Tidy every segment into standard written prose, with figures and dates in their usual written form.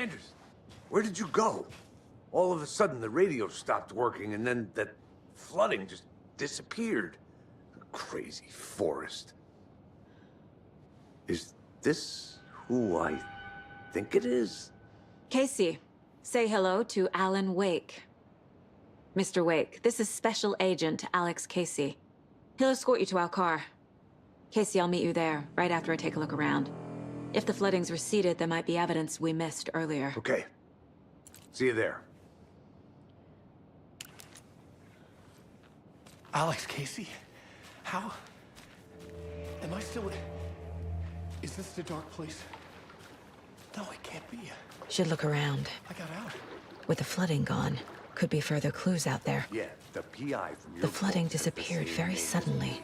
Anderson, where did you go? All of a sudden, the radio stopped working, and then that flooding just disappeared. Crazy forest. Is this who I think it is? Casey, say hello to Alan Wake. Mr. Wake, this is Special Agent Alex Casey. He'll escort you to our car. Casey, I'll meet you there, right after I take a look around. If the flooding's receded, there might be evidence we missed earlier. Okay. See you there. Alex Casey? How? Am I still... Is this the dark place? No, it can't be. Should look around. I got out. With the flooding gone, could be further clues out there. Yeah, the PI from your... The flooding disappeared very suddenly.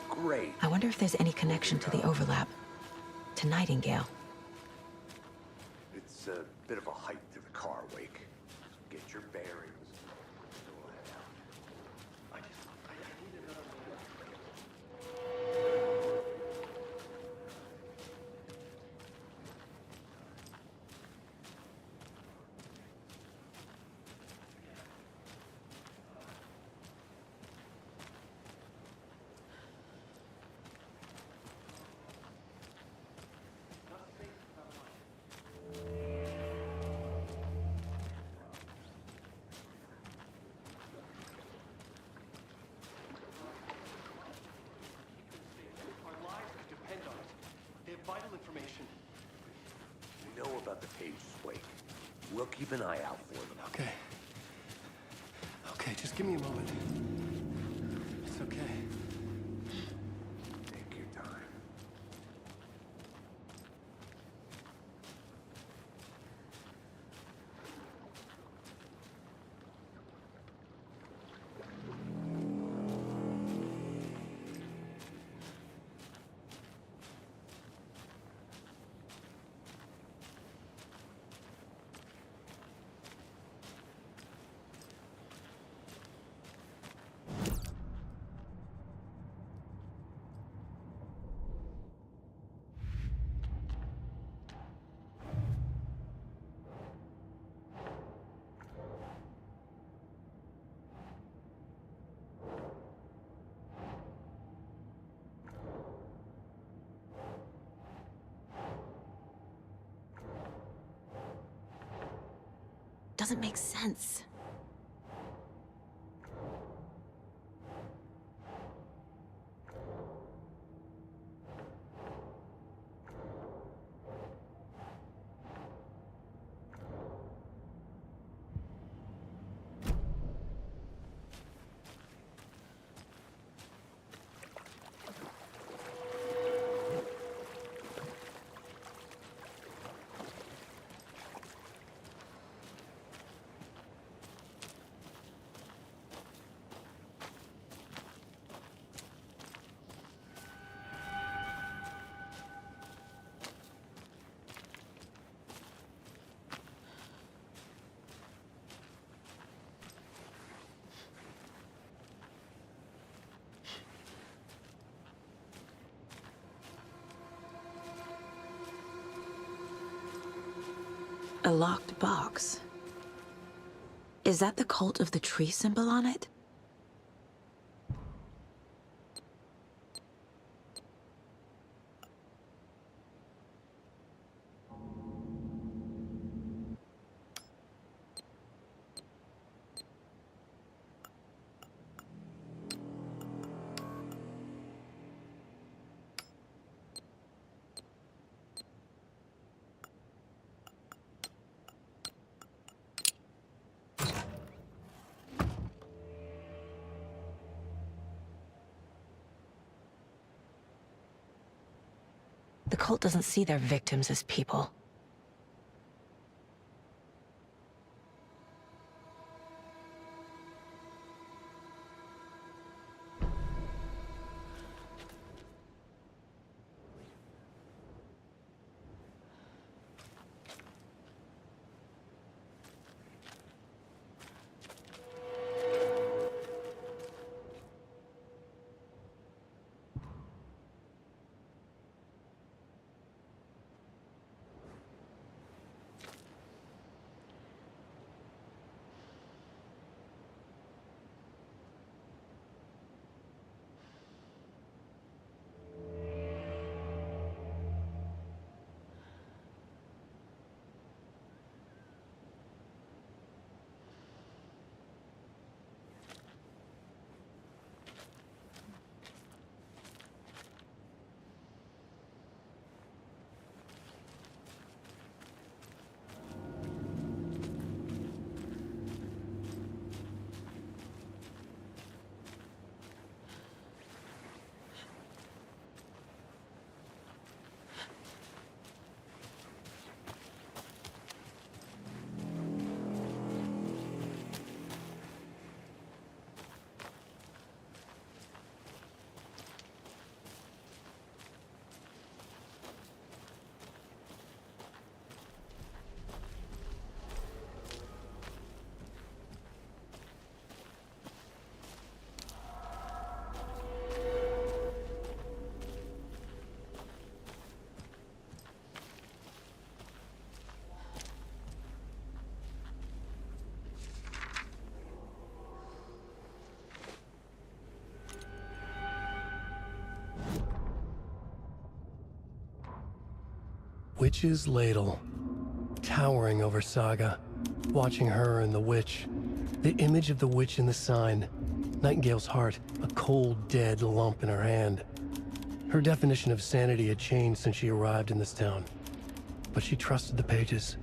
Great. I wonder if there's any connection to the overlap. To Nightingale. It's a bit of a hike to the car, Wake. Get your bearings. Vital information. We know about the pages, Wake. We'll keep an eye out for them. Okay. Okay, just give me a moment. It's okay. Take your time. Doesn't make sense. A locked box. Is that the cult of the tree symbol on it? The cult doesn't see their victims as people. witch's ladle, towering over Saga, watching her and the witch. The image of the witch in the sign, Nightingale's heart, a cold, dead lump in her hand. Her definition of sanity had changed since she arrived in this town, but she trusted the pages.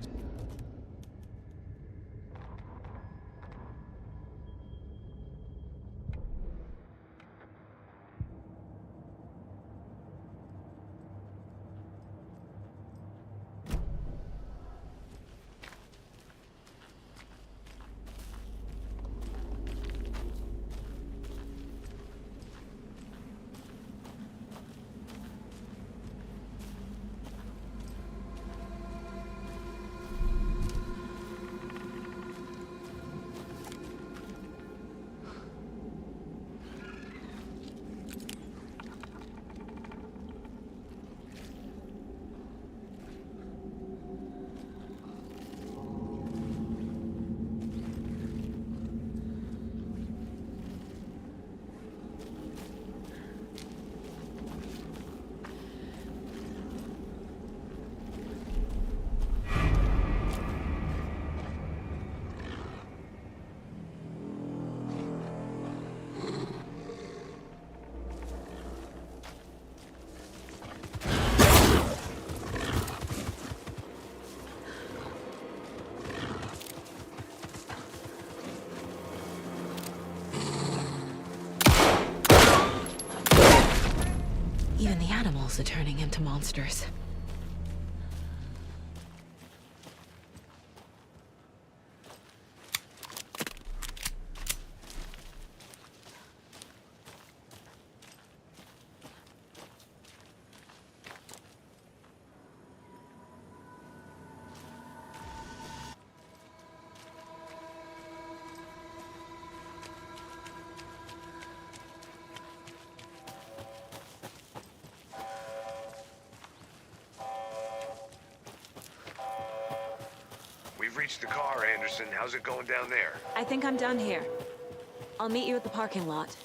Even the animals are turning into monsters. We've reached the car, Anderson. How's it going down there? I think I'm done here. I'll meet you at the parking lot.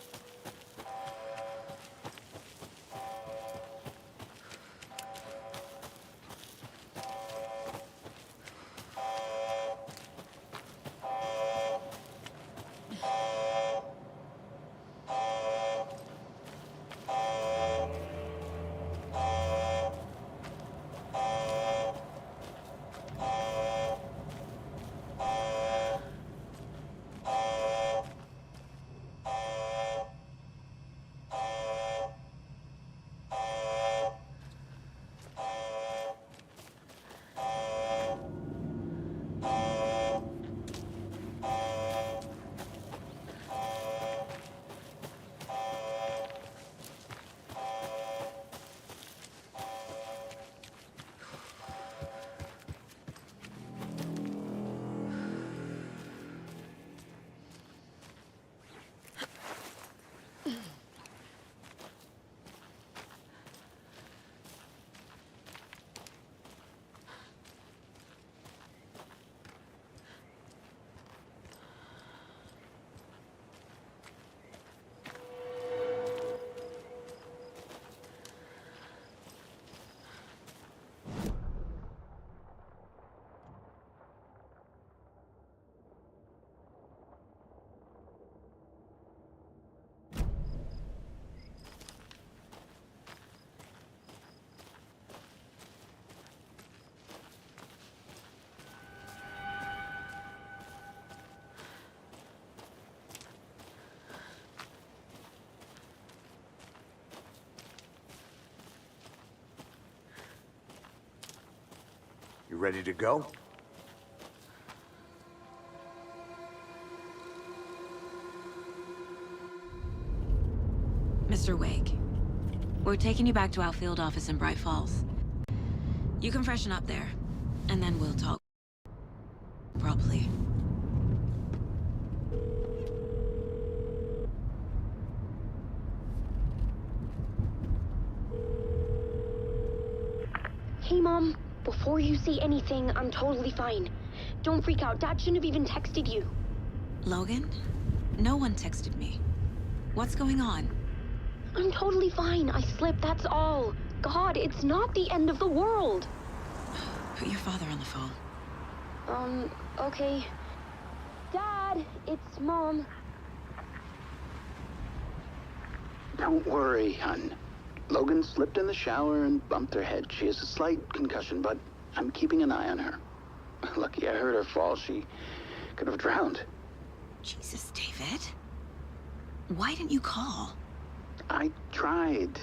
You ready to go? Mr. Wake, we're taking you back to our field office in Bright Falls. You can freshen up there, and then we'll talk properly. Hey, Mom. Before you say anything, I'm totally fine. Don't freak out. Dad shouldn't have even texted you. Logan? No one texted me. What's going on? I'm totally fine. I slipped, that's all. God, it's not the end of the world. Put your father on the phone. Okay. Dad, it's Mom. Don't worry, hon. Logan slipped in the shower and bumped her head. She has a slight concussion, but I'm keeping an eye on her. Lucky I heard her fall. She could have drowned. Jesus, David. Why didn't you call? I tried.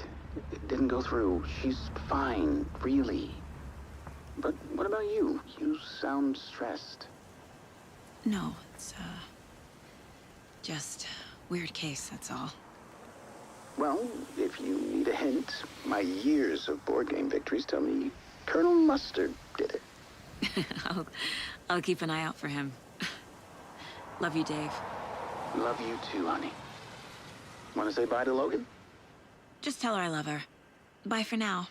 It didn't go through. She's fine, really. But what about you? You sound stressed. No, it's, just weird case, that's all. Well, if you need a hint, my years of board game victories tell me Colonel Mustard did it. I'll keep an eye out for him. Love you, Dave. Love you too, honey. Want to say bye to Logan? Just tell her I love her. Bye for now.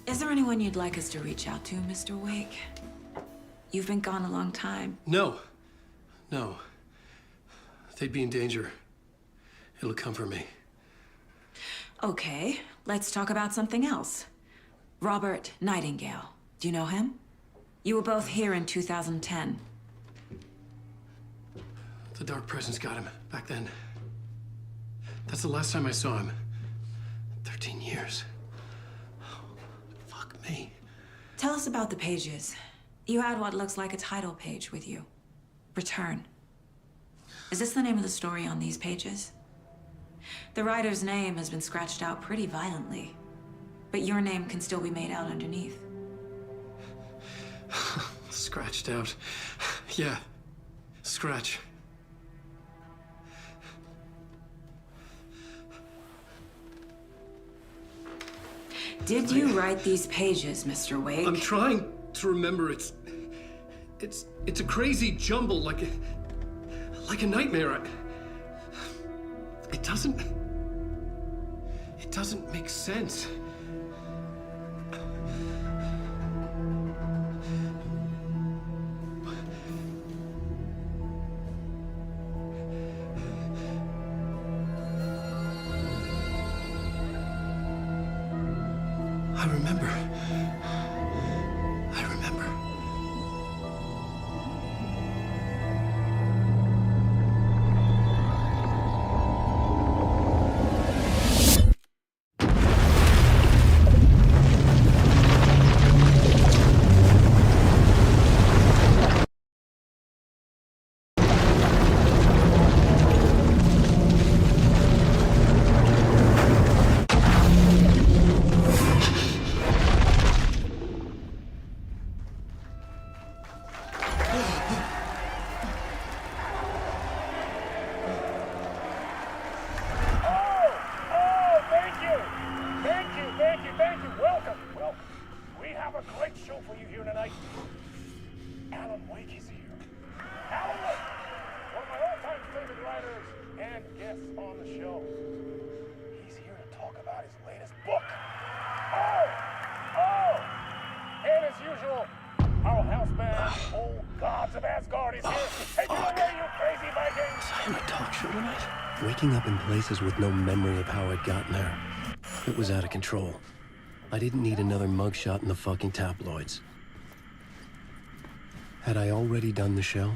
Is there anyone you'd like us to reach out to, Mr. Wake? You've been gone a long time. No. No. They'd be in danger. It'll come for me. Okay, let's talk about something else. Robert Nightingale. Do you know him? You were both here in 2010. The Dark Presence got him back then. That's the last time I saw him. 13 years. Fuck me. Tell us about the pages. You had what looks like a title page with you. Return. Is this the name of the story on these pages? The writer's name has been scratched out pretty violently, but your name can still be made out underneath. Scratched out. Yeah. Scratch. Did you write these pages, Mr. Wake? I'm trying to remember. It's a crazy jumble, like a nightmare. It doesn't make sense. I remember. Waking up in places with no memory of how I'd gotten there. It was out of control. I didn't need another mugshot in the fucking tabloids. Had I already done the show?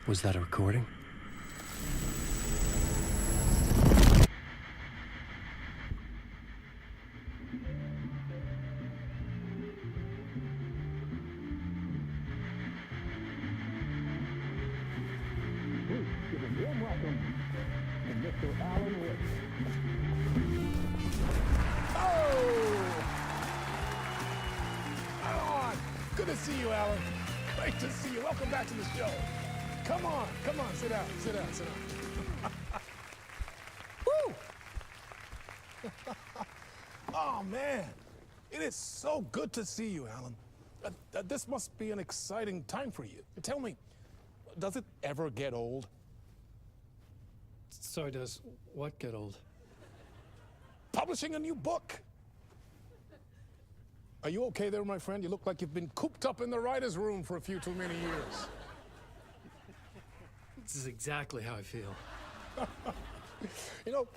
Was that a recording? Good to see you, Alan. Great to see you. Welcome back to the show. Come on, sit down. Woo! Oh, man. It is so good to see you, Alan. This must be an exciting time for you. Tell me, does it ever get old? So does what get old? Publishing a new book. Are you okay there, my friend? You look like you've been cooped up in the writer's room for a few too many years. This is exactly how I feel. You know,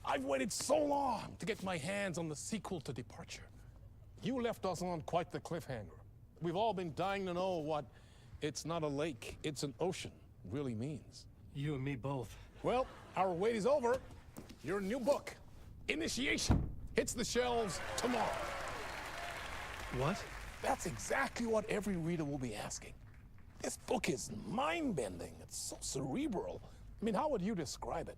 I've waited so long to get my hands on the sequel to Departure. You left us on quite the cliffhanger. We've all been dying to know what "it's not a lake, it's an ocean" really means. You and me both. Well, our wait is over. Your new book, Initiation, hits the shelves tomorrow. What? That's exactly what every reader will be asking. This book is mind-bending. It's so cerebral. I mean, how would you describe it?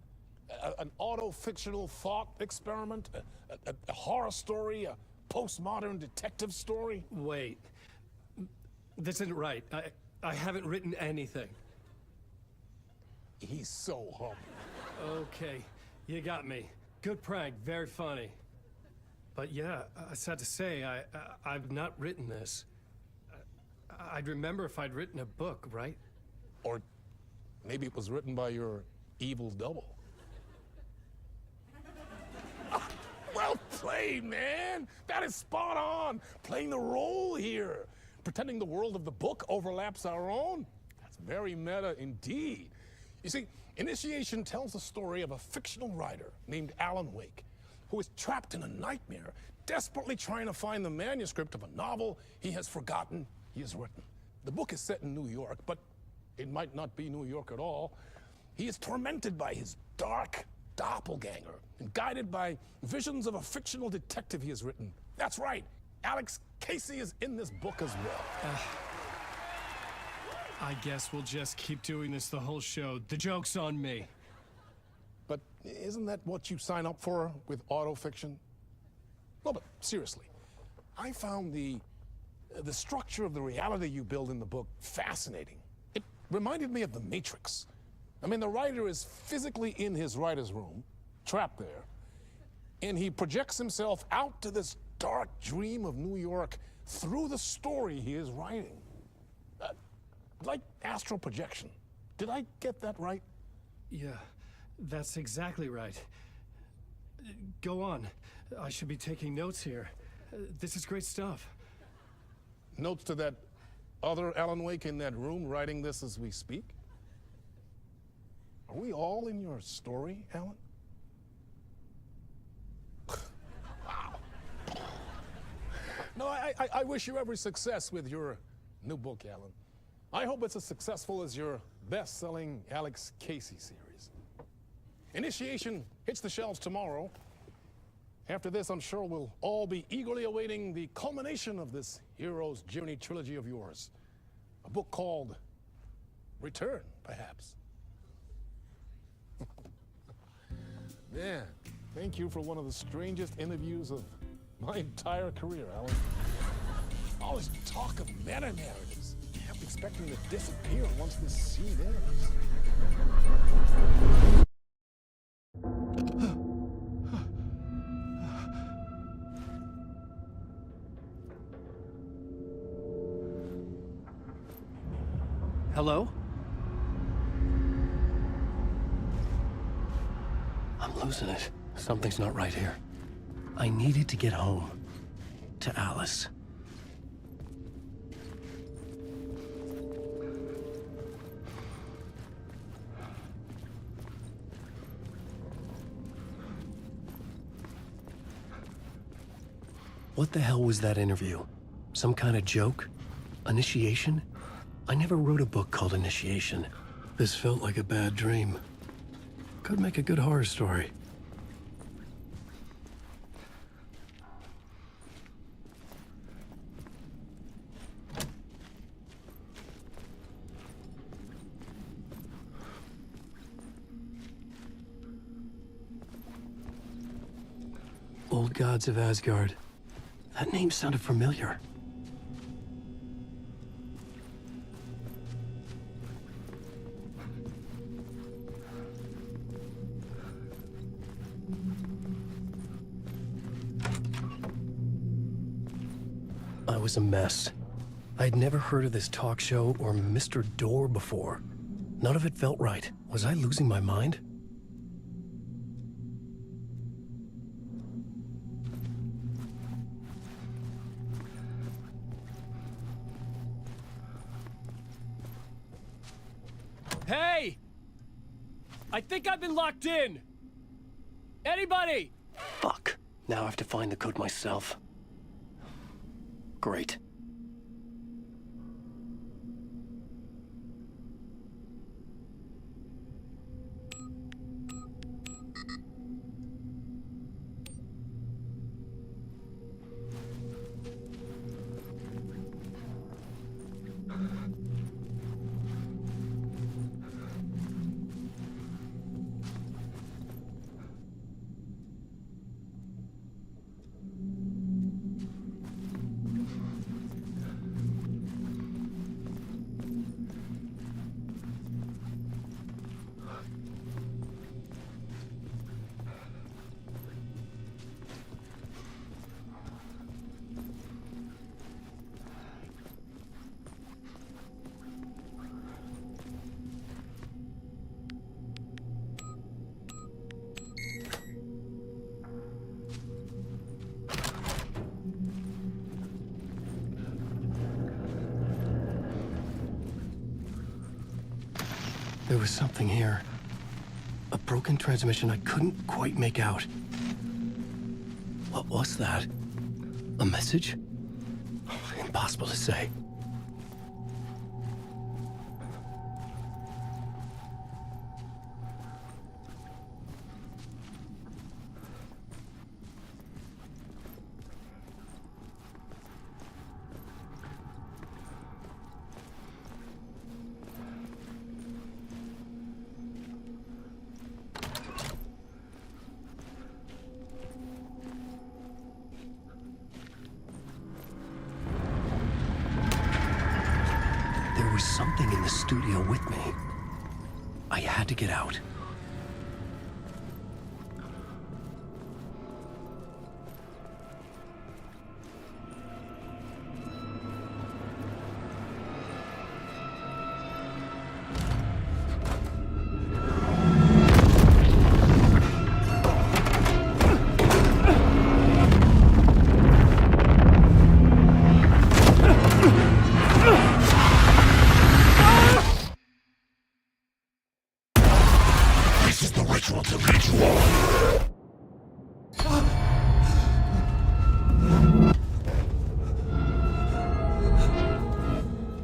An auto-fictional thought experiment? A horror story? A postmodern detective story? Wait. This isn't right. I haven't written anything. He's so humble. Okay, you got me. Good prank, very funny. But yeah, sad to say, I've not written this. I'd remember if I'd written a book, right? Or maybe it was written by your evil double. Well played, man! That is spot on! Playing the role here. Pretending the world of the book overlaps our own. That's very meta indeed. You see, Initiation tells the story of a fictional writer named Alan Wake, who is trapped in a nightmare, desperately trying to find the manuscript of a novel he has forgotten he has written. The book is set in New York, but it might not be New York at all. He is tormented by his dark doppelganger and guided by visions of a fictional detective he has written. That's right, Alex Casey is in this book as well. I guess we'll just keep doing this the whole show. The joke's on me. But isn't that what you sign up for with autofiction? No, but seriously, I found the structure of the reality you build in the book fascinating. It reminded me of The Matrix. I mean, the writer is physically in his writer's room, trapped there, and he projects himself out to this dark dream of New York through the story he is writing. Like astral projection. Did I get that right? Yeah, that's exactly right. Go on. I should be taking notes here. This is great stuff. Notes to that other Alan Wake in that room writing this as we speak? Are we all in your story, Alan? Wow. No, I wish you every success with your new book, Alan. I hope it's as successful as your best-selling Alex Casey series. Initiation hits the shelves tomorrow. After this, I'm sure we'll all be eagerly awaiting the culmination of this hero's journey trilogy of yours. A book called Return, perhaps. Man, thank you for one of the strangest interviews of my entire career, Alan. All this talk of meta-narratives. I'm expecting to disappear once this scene ends. Hello? I'm losing it. Something's not right here. I needed to get home. To Alice. What the hell was that interview? Some kind of joke? Initiation? I never wrote a book called Initiation. This felt like a bad dream. Could make a good horror story. Old Gods of Asgard. That name sounded familiar. I was a mess. I'd never heard of this talk show or Mr. Door before. None of it felt right. Was I losing my mind? Hey! I think I've been locked in! Anybody? Fuck. Now I have to find the code myself. Great. There was something here. A broken transmission I couldn't quite make out. What was that? A message? Impossible to say. There was something in the studio with me. I had to get out.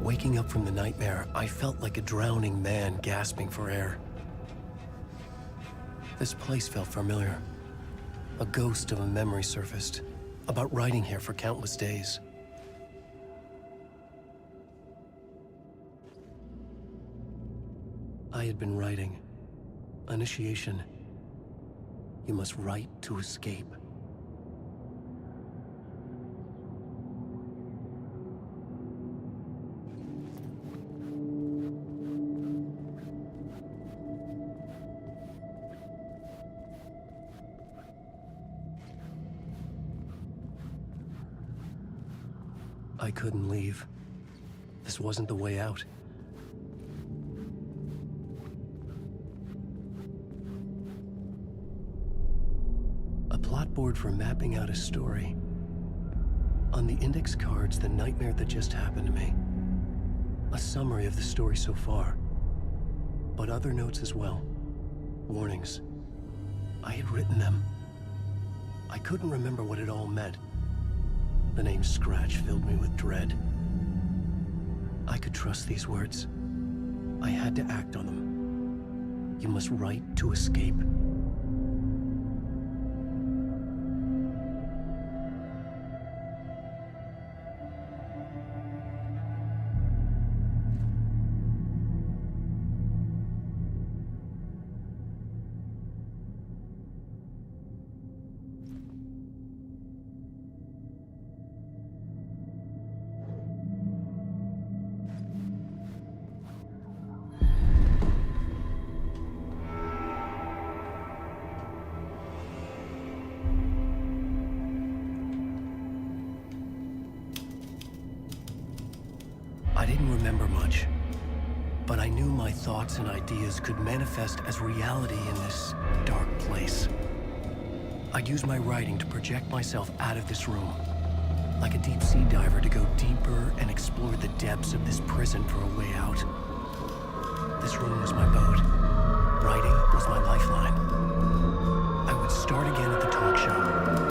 Waking up from the nightmare, I felt like a drowning man gasping for air. This place felt familiar. A ghost of a memory surfaced, about writing here for countless days. I had been writing. Initiation. You must write to escape. I couldn't leave. This wasn't the way out. A plot board for mapping out a story. On the index cards, the nightmare that just happened to me. A summary of the story so far. But other notes as well. Warnings. I had written them. I couldn't remember what it all meant. The name Scratch filled me with dread. I could trust these words. I had to act on them. You must write to escape. but I knew my thoughts and ideas could manifest as reality in this dark place. I'd use my writing to project myself out of this room, like a deep-sea diver to go deeper and explore the depths of this prison for a way out. This room was my boat. Writing was my lifeline. I would start again at the talk show.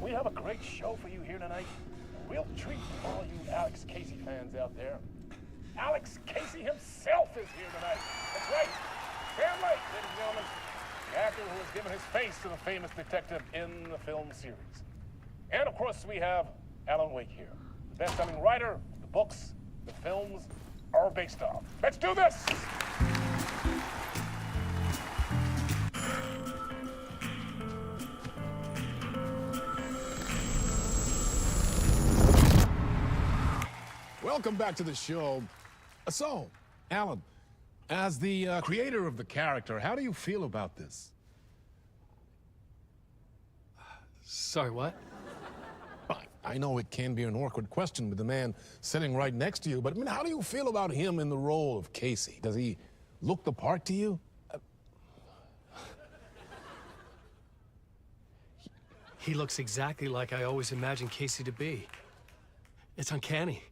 We have a great show for you here tonight. A real treat for all you Alex Casey fans out there. Alex Casey himself is here tonight. That's right. Sam Lake, ladies and gentlemen. The actor who has given his face to the famous detective in the film series. And of course, we have Alan Wake here. The best-selling writer the books, the films are based on. Let's do this! Welcome back to the show. So, Alan, as the creator of the character, how do you feel about this? Sorry, what? I know it can be an awkward question with the man sitting right next to you, but I mean, how do you feel about him in the role of Casey? Does he look the part to you? He looks exactly like I always imagined Casey to be. It's uncanny.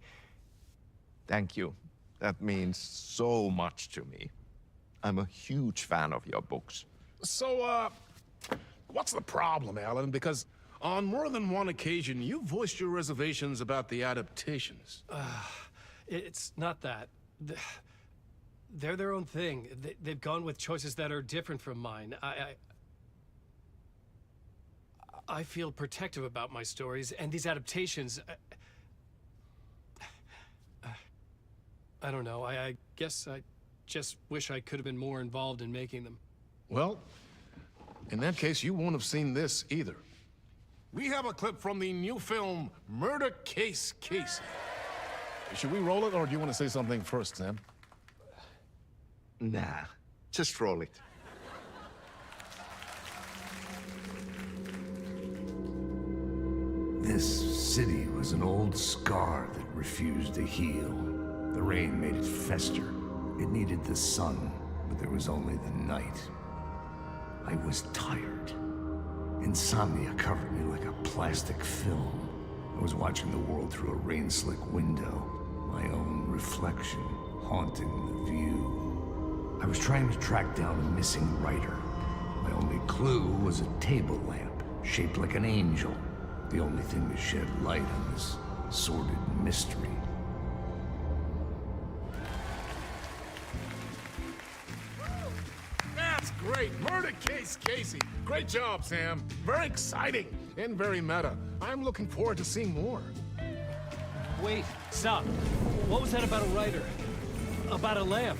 Thank you. That means so much to me. I'm a huge fan of your books. So, what's the problem, Alan? Because on more than one occasion, you voiced your reservations about the adaptations. It's not that. They're their own thing. They've gone with choices that are different from mine. I feel protective about my stories, and these adaptations... I don't know. I guess I just wish I could have been more involved in making them. Well, in that case, you won't have seen this either. We have a clip from the new film, Murder Case Casey. Should we roll it, or do you want to say something first, Sam? Nah, just roll it. This city was an old scar that refused to heal. The rain made it fester. It needed the sun, but there was only the night. I was tired. Insomnia covered me like a plastic film. I was watching the world through a rain-slick window, my own reflection haunting the view. I was trying to track down a missing writer. My only clue was a table lamp, shaped like an angel. The only thing to shed light on this sordid mystery. Great. Murder Case Casey. Great job, Sam. Very exciting and very meta. I'm looking forward to seeing more. Wait, stop. What was that about a writer? About a lamp?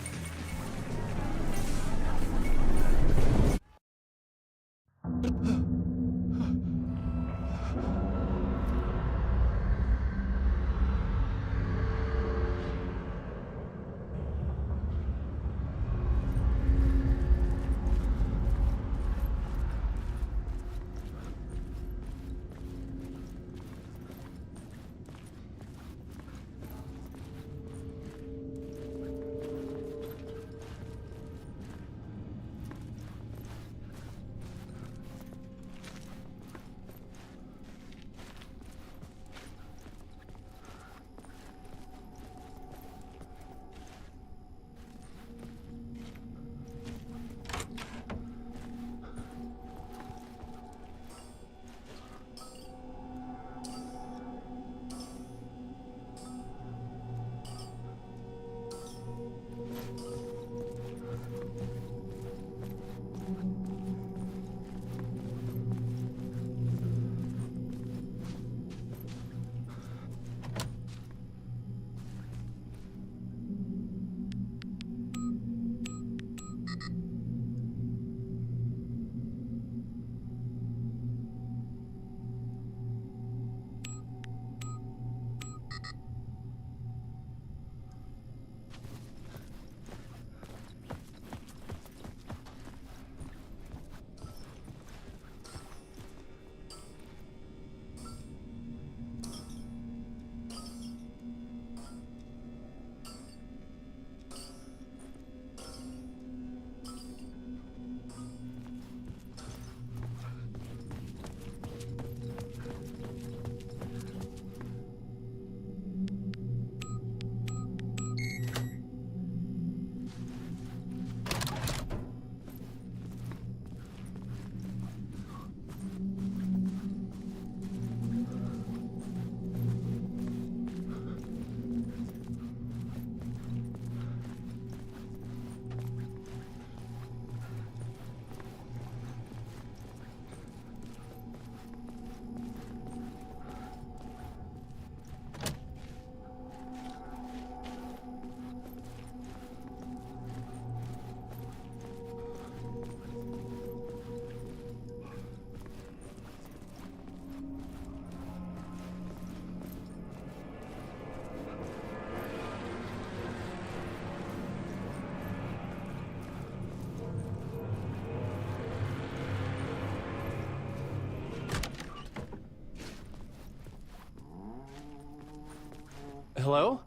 Hello?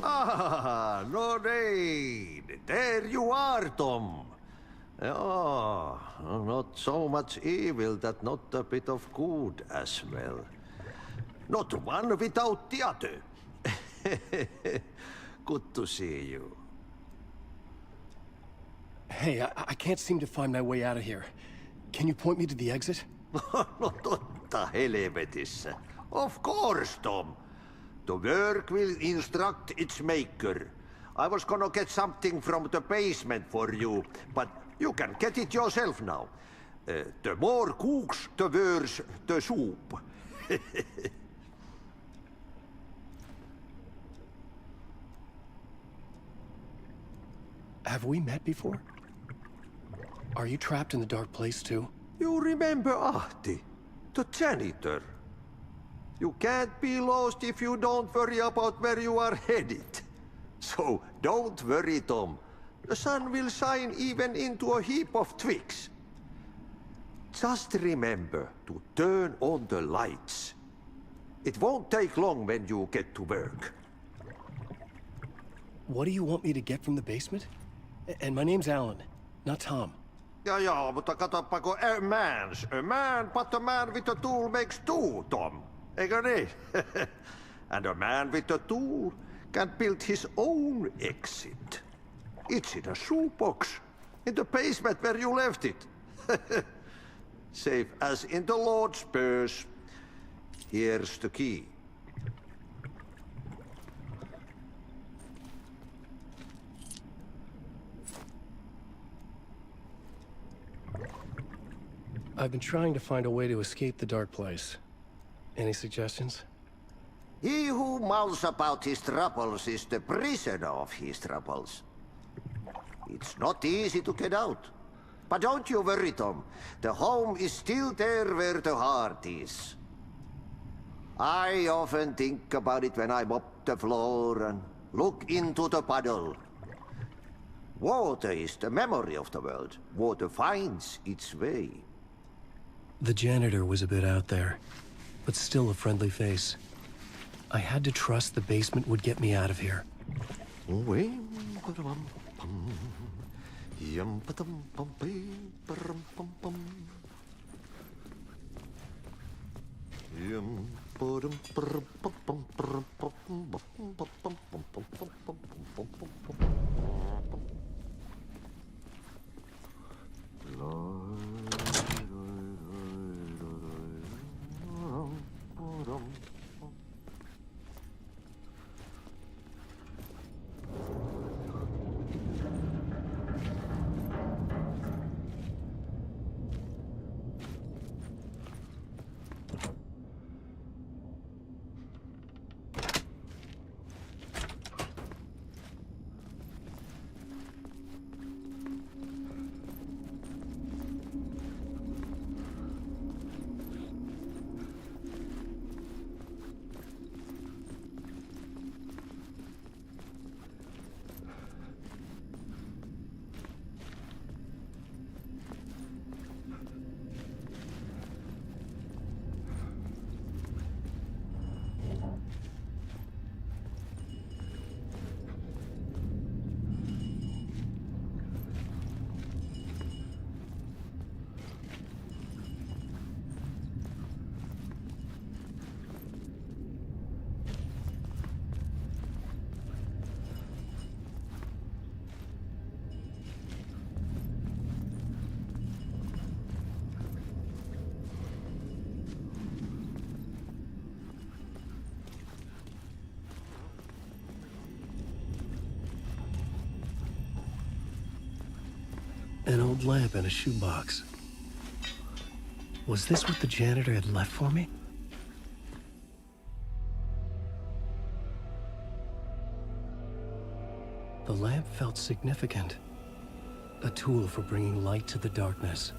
Ah, Lorraine! There you are, Tom. Oh, not so much evil that not a bit of good as well. Not one without the other. Good to see you. Hey, I can't seem to find my way out of here. Can you point me to the exit? No totta helvetissä. Of course, Tom. The work will instruct its maker. I was gonna get something from the basement for you, but you can get it yourself now. The more cooks, the worse the soup. Have we met before? Are you trapped in the dark place too? You remember Ahti, the janitor. You can't be lost if you don't worry about where you are headed. So don't worry, Tom. The sun will shine even into a heap of twigs. Just remember to turn on the lights. It won't take long when you get to work. What do you want me to get from the basement? And my name's Alan, not Tom. Ja, mutta katoppa kun a man, but a man with a tool makes two, Tom. Eikö niin? And a man with a tool can build his own exit. It's in a shoebox, in the basement where you left it. Safe as in the Lord's purse. Here's the key. I've been trying to find a way to escape the dark place. Any suggestions? He who mouths about his troubles is the prisoner of his troubles. It's not easy to get out. But don't you worry, Tom. The home is still there where the heart is. I often think about it when I mop the floor and look into the puddle. Water is the memory of the world. Water finds its way. The janitor was a bit out there, but still a friendly face. I had to trust the basement would get me out of here. An old lamp in a shoebox. Was this what the janitor had left for me? The lamp felt significant. A tool for bringing light to the darkness.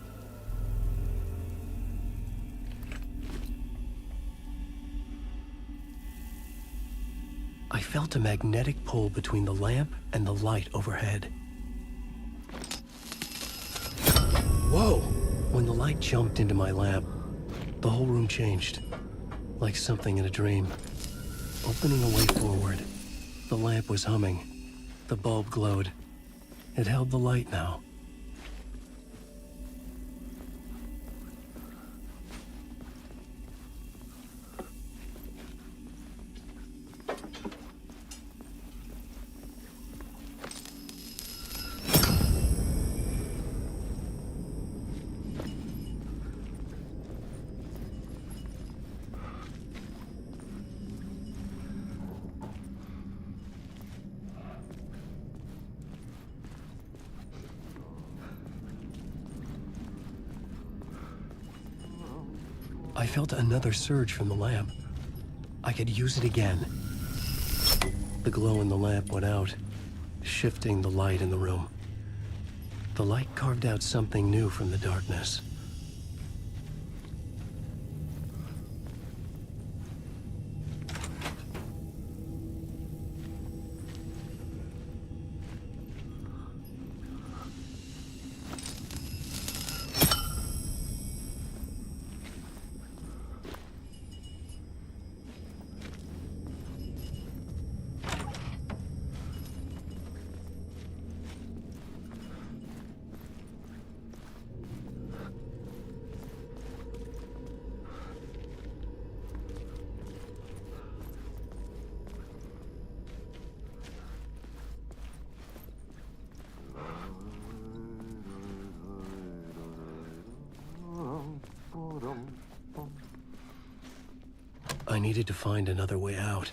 I felt a magnetic pull between the lamp and the light overhead. light jumped into my lamp. The whole room changed, like something in a dream. Opening a way forward, the lamp was humming. The bulb glowed. It held the light now. I felt another surge from the lamp. I could use it again. The glow in the lamp went out, shifting the light in the room. The light carved out something new from the darkness. I needed to find another way out.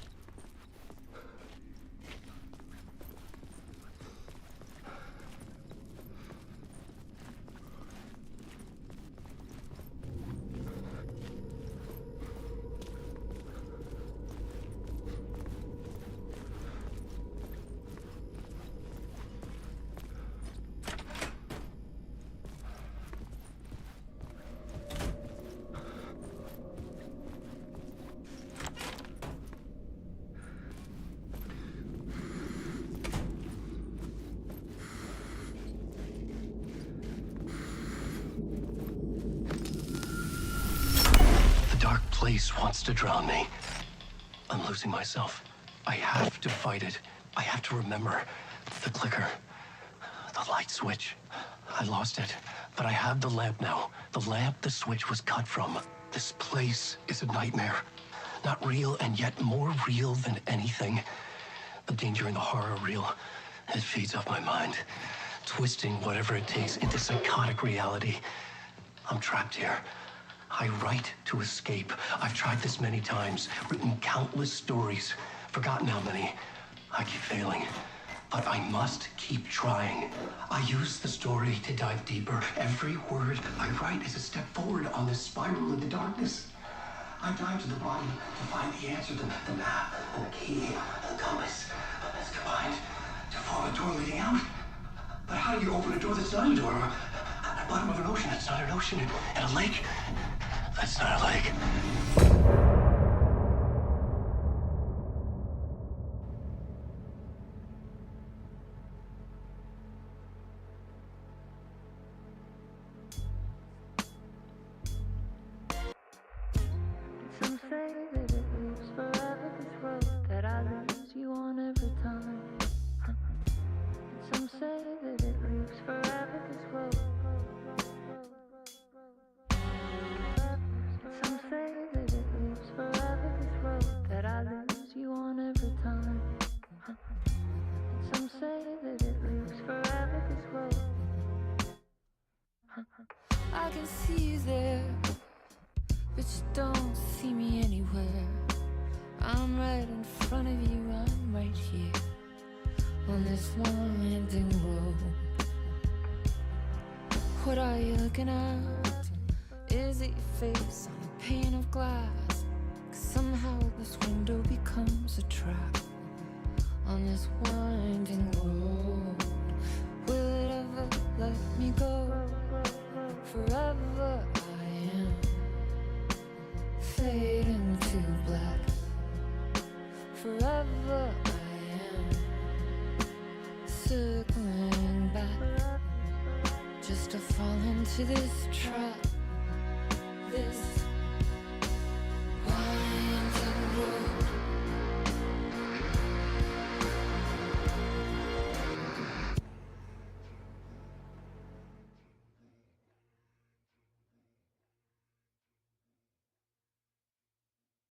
Place wants to drown me. I'm losing myself. I have to fight it. I have to remember. The clicker. The light switch. I lost it. But I have the lamp now. The lamp the switch was cut from. This place is a nightmare. Not real, and yet more real than anything. The danger and the horror real. It feeds off my mind. Twisting whatever it takes into psychotic reality. I'm trapped here. I write to escape. I've tried this many times, written countless stories, forgotten how many. I keep failing, but I must keep trying. I use the story to dive deeper. Every word I write is a step forward on this spiral into darkness. I dive to the bottom to find the answer, the map, and the key, and the compass. It's combined to form a door leading out. But how do you open a door that's not a door? At the bottom of an ocean, that's not an ocean, and a lake. That's not a lake. Some say that it lives forever, this road that I lose you on every time. Some say that it lives forever, this road. Some say that it lives forever, this road that I lose you on every time. Some say that it lives forever, this road. I can see you there, but you don't see me anywhere. I'm right in front of you, I'm right here, on this winding road. What are you looking at? Is it your face on a pane of glass? 'Cause somehow this window becomes a trap on this winding road. Will it ever let me go? Forever I am fading to black. Forever I am circling back, just to fall into this trap.